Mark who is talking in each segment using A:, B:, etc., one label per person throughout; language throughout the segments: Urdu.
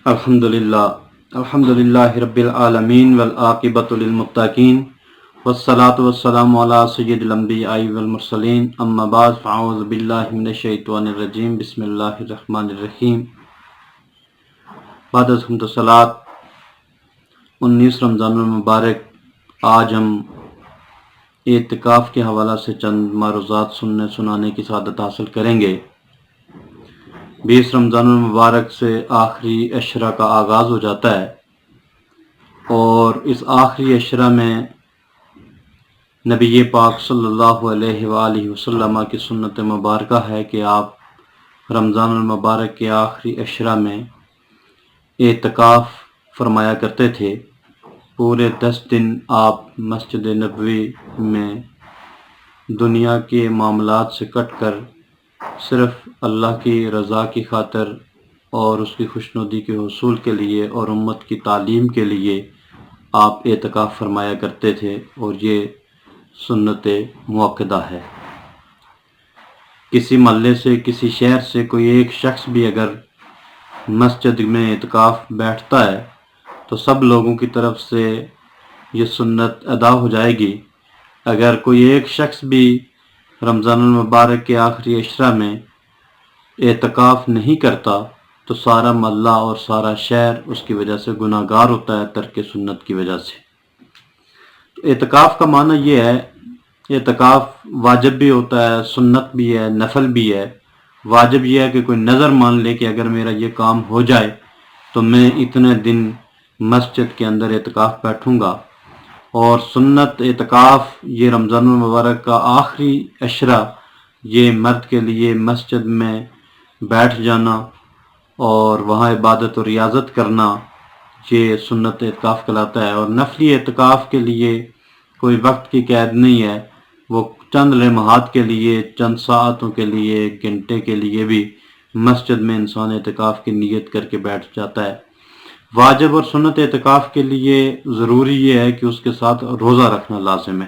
A: الحمدللہ رب العالمین والعاقبۃ للمتقین والصلاة والسلام علی سید الانبیاء والمرسلین اما بعد فاعوذ باللہ من الشیطان الرجیم بسم اللہ الرحمن الرحیم۔ بعد از حمد و صلوات 19 رمضان المبارک آج ہم اعتکاف کے حوالہ سے چند معروضات سنانے کی سعادت حاصل کریں گے۔ 20 رمضان المبارک سے آخری عشرہ کا آغاز ہو جاتا ہے، اور اس آخری عشرہ میں نبی پاک صلی اللہ علیہ وآلہ وسلم کی سنت مبارکہ ہے کہ آپ رمضان المبارک کے آخری عشرہ میں اعتکاف فرمایا کرتے تھے۔ پورے 10 دن آپ مسجد نبوی میں دنیا کے معاملات سے کٹ کر صرف اللہ کی رضا کی خاطر اور اس کی خوشنودی کے حصول کے لیے اور امت کی تعلیم کے لیے آپ اعتکاف فرمایا کرتے تھے، اور یہ سنت مؤکدہ ہے۔ کسی محلے سے، کسی شہر سے کوئی ایک شخص بھی اگر مسجد میں اعتکاف بیٹھتا ہے تو سب لوگوں کی طرف سے یہ سنت ادا ہو جائے گی۔ اگر کوئی ایک شخص بھی رمضان المبارک کے آخری عشرہ میں اعتکاف نہیں کرتا تو سارا محلہ اور سارا شہر اس کی وجہ سے گناہ گار ہوتا ہے، ترک سنت کی وجہ سے۔ تو اعتکاف کا معنی یہ ہے، اعتکاف واجب بھی ہوتا ہے، سنت بھی ہے، نفل بھی ہے۔ واجب یہ ہے کہ کوئی نظر مان لے کہ اگر میرا یہ کام ہو جائے تو میں اتنے دن مسجد کے اندر اعتکاف بیٹھوں گا، اور سنت اعتکاف یہ رمضان المبارک کا آخری عشرہ، یہ مرد کے لیے مسجد میں بیٹھ جانا اور وہاں عبادت و ریاضت کرنا، یہ سنت اعتکاف کہلاتا ہے۔ اور نفلی اعتکاف کے لیے کوئی وقت کی قید نہیں ہے، وہ چند لمحات کے لیے، چند ساعتوں کے لیے، ایک گھنٹے کے لیے بھی مسجد میں انسان اعتکاف کی نیت کر کے بیٹھ جاتا ہے۔ واجب اور سنت اعتکاف کے لیے ضروری یہ ہے کہ اس کے ساتھ روزہ رکھنا لازم ہے۔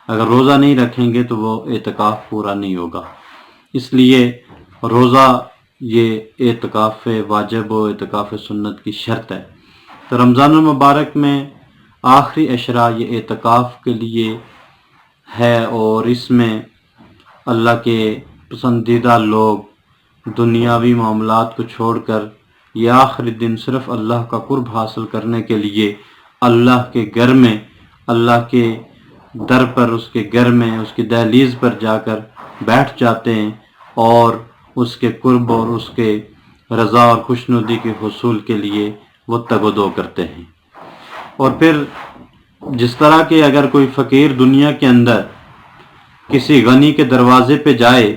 A: اگر روزہ نہیں رکھیں گے تو وہ اعتکاف پورا نہیں ہوگا، اس لیے روزہ یہ اعتکاف واجب و اعتکاف سنت کی شرط ہے۔ تو رمضان المبارک میں آخری عشرہ یہ اعتکاف کے لیے ہے، اور اس میں اللہ کے پسندیدہ لوگ دنیاوی معاملات کو چھوڑ کر یہ آخری دن صرف اللہ کا قرب حاصل کرنے کے لیے اللہ کے گھر میں، اللہ کے در پر، اس کے گھر میں، اس کی دہلیز پر جا کر بیٹھ جاتے ہیں، اور اس کے قرب اور اس کے رضا اور خوشنودی کے حصول کے لیے وہ تگ و دو کرتے ہیں۔ اور پھر جس طرح کہ اگر کوئی فقیر دنیا کے اندر کسی غنی کے دروازے پہ جائے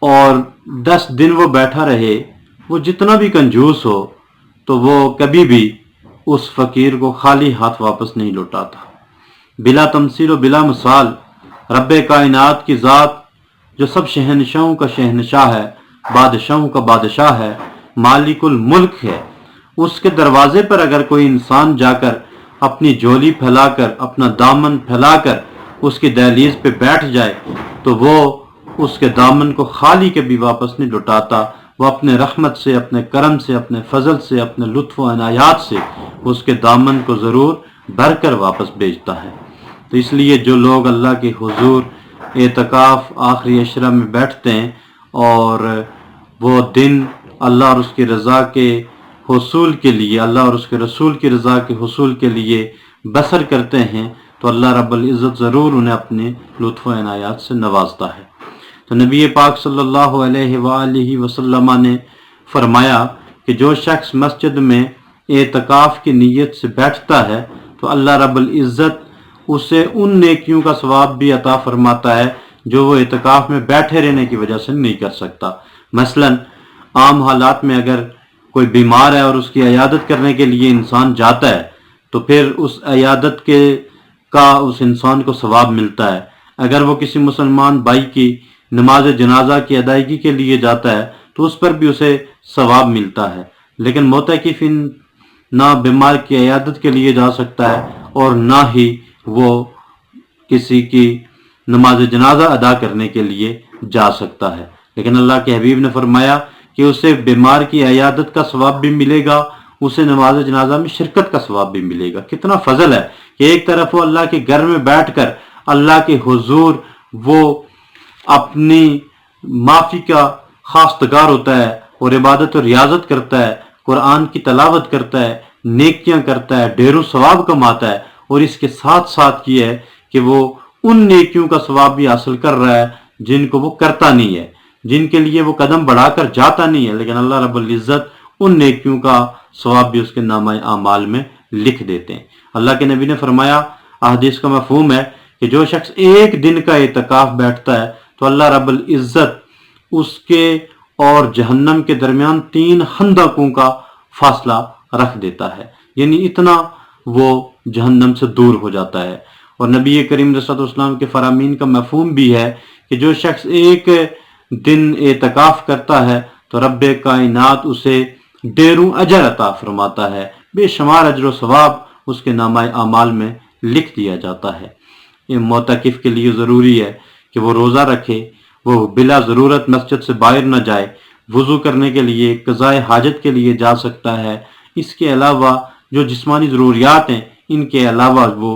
A: اور 10 دن وہ بیٹھا رہے، وہ جتنا بھی کنجوس ہو تو وہ کبھی بھی اس فقیر کو خالی ہاتھ واپس نہیں لوٹاتا۔ بلا تمثیل و بلا مثال رب کائنات کی ذات جو سب شہنشاہوں کا شہنشاہ ہے، بادشاہوں کا بادشاہ ہے، مالک الملک ہے، اس کے دروازے پر اگر کوئی انسان جا کر اپنی جھولی پھیلا کر، اپنا دامن پھیلا کر اس کی دہلیز پہ بیٹھ جائے تو وہ اس کے دامن کو خالی کبھی واپس نہیں لوٹاتا۔ وہ اپنے رحمت سے، اپنے کرم سے، اپنے فضل سے، اپنے لطف و عنایات سے اس کے دامن کو ضرور بھر کر واپس بھیجتا ہے۔ تو اس لیے جو لوگ اللہ کے حضور اعتکاف آخری عشرہ میں بیٹھتے ہیں اور وہ دن اللہ اور اس کی رضا کے حصول کے لیے، اللہ اور اس کے رسول کی رضا کے حصول کے لیے بسر کرتے ہیں، تو اللہ رب العزت ضرور انہیں اپنے لطف و عنایات سے نوازتا ہے۔ تو نبی پاک صلی اللہ علیہ وآلہ وسلم نے فرمایا کہ جو شخص مسجد میں اعتکاف کی نیت سے بیٹھتا ہے تو اللہ رب العزت اسے ان نیکیوں کا ثواب بھی عطا فرماتا ہے جو وہ اعتکاف میں بیٹھے رہنے کی وجہ سے نہیں کر سکتا۔ مثلا عام حالات میں اگر کوئی بیمار ہے اور اس کی عیادت کرنے کے لیے انسان جاتا ہے تو پھر اس عیادت کا اس انسان کو ثواب ملتا ہے۔ اگر وہ کسی مسلمان بھائی کی نماز جنازہ کی ادائیگی کے لیے جاتا ہے تو اس پر بھی اسے ثواب ملتا ہے، لیکن معتکف نہ بیمار کی عیادت کے لیے جا سکتا ہے اور نہ ہی وہ کسی کی نماز جنازہ ادا کرنے کے لیے جا سکتا ہے۔ لیکن اللہ کے حبیب نے فرمایا کہ اسے بیمار کی عیادت کا ثواب بھی ملے گا، اسے نماز جنازہ میں شرکت کا ثواب بھی ملے گا۔ کتنا فضل ہے کہ ایک طرف وہ اللہ کے گھر میں بیٹھ کر اللہ کے حضور وہ اپنی معافی کا خواستگار ہوتا ہے اور عبادت و ریاضت کرتا ہے، قرآن کی تلاوت کرتا ہے، نیکیاں کرتا ہے، ڈھیروں ثواب کماتا ہے، اور اس کے ساتھ ساتھ یہ ہے کہ وہ ان نیکیوں کا ثواب بھی حاصل کر رہا ہے جن کو وہ کرتا نہیں ہے، جن کے لیے وہ قدم بڑھا کر جاتا نہیں ہے، لیکن اللہ رب العزت ان نیکیوں کا ثواب بھی اس کے نامہ اعمال میں لکھ دیتے ہیں۔ اللہ کے نبی نے فرمایا، احادیث کا مفہوم ہے کہ جو شخص ایک دن کا اعتکاف بیٹھتا ہے تو اللہ رب العزت اس کے اور جہنم کے درمیان 3 خندقوں کا فاصلہ رکھ دیتا ہے، یعنی اتنا وہ جہنم سے دور ہو جاتا ہے۔ اور نبی کریم صلی اللہ علیہ وسلم کے فرامین کا مفہوم بھی ہے کہ جو شخص ایک دن اعتکاف کرتا ہے تو رب کائنات اسے ڈھیروں اجر عطا فرماتا ہے، بے شمار اجر و ثواب اس کے نامہ اعمال میں لکھ دیا جاتا ہے۔ یہ معتکف کے لیے ضروری ہے کہ وہ روزہ رکھے، وہ بلا ضرورت مسجد سے باہر نہ جائے، وضو کرنے کے لیے، قضاء حاجت کے لیے جا سکتا ہے، اس کے علاوہ جو جسمانی ضروریات ہیں ان کے علاوہ وہ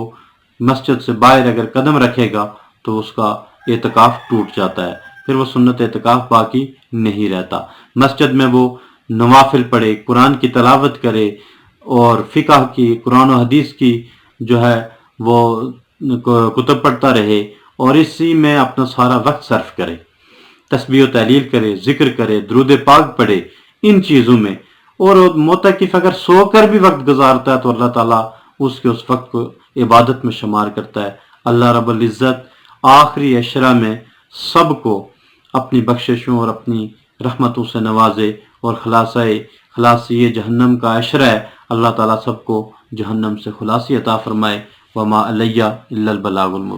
A: مسجد سے باہر اگر قدم رکھے گا تو اس کا اعتکاف ٹوٹ جاتا ہے، پھر وہ سنت اعتکاف باقی نہیں رہتا۔ مسجد میں وہ نوافل پڑھے، قرآن کی تلاوت کرے اور فقہ کی، قرآن و حدیث کی جو ہے وہ کتب پڑھتا رہے اور اسی میں اپنا سارا وقت صرف کرے، تسبیح و تحلیل کرے، ذکر کرے، درود پاک پڑھے، ان چیزوں میں۔ اور معتکف اگر سو کر بھی وقت گزارتا ہے تو اللہ تعالیٰ اس کے اس وقت کو عبادت میں شمار کرتا ہے۔ اللہ رب العزت آخری عشرہ میں سب کو اپنی بخششوں اور اپنی رحمتوں سے نوازے، اور خلاصی جہنم کا عشرہ ہے، اللہ تعالیٰ سب کو جہنم سے خلاصی عطا فرمائے۔ وما علیہ الا البلاغ المبین۔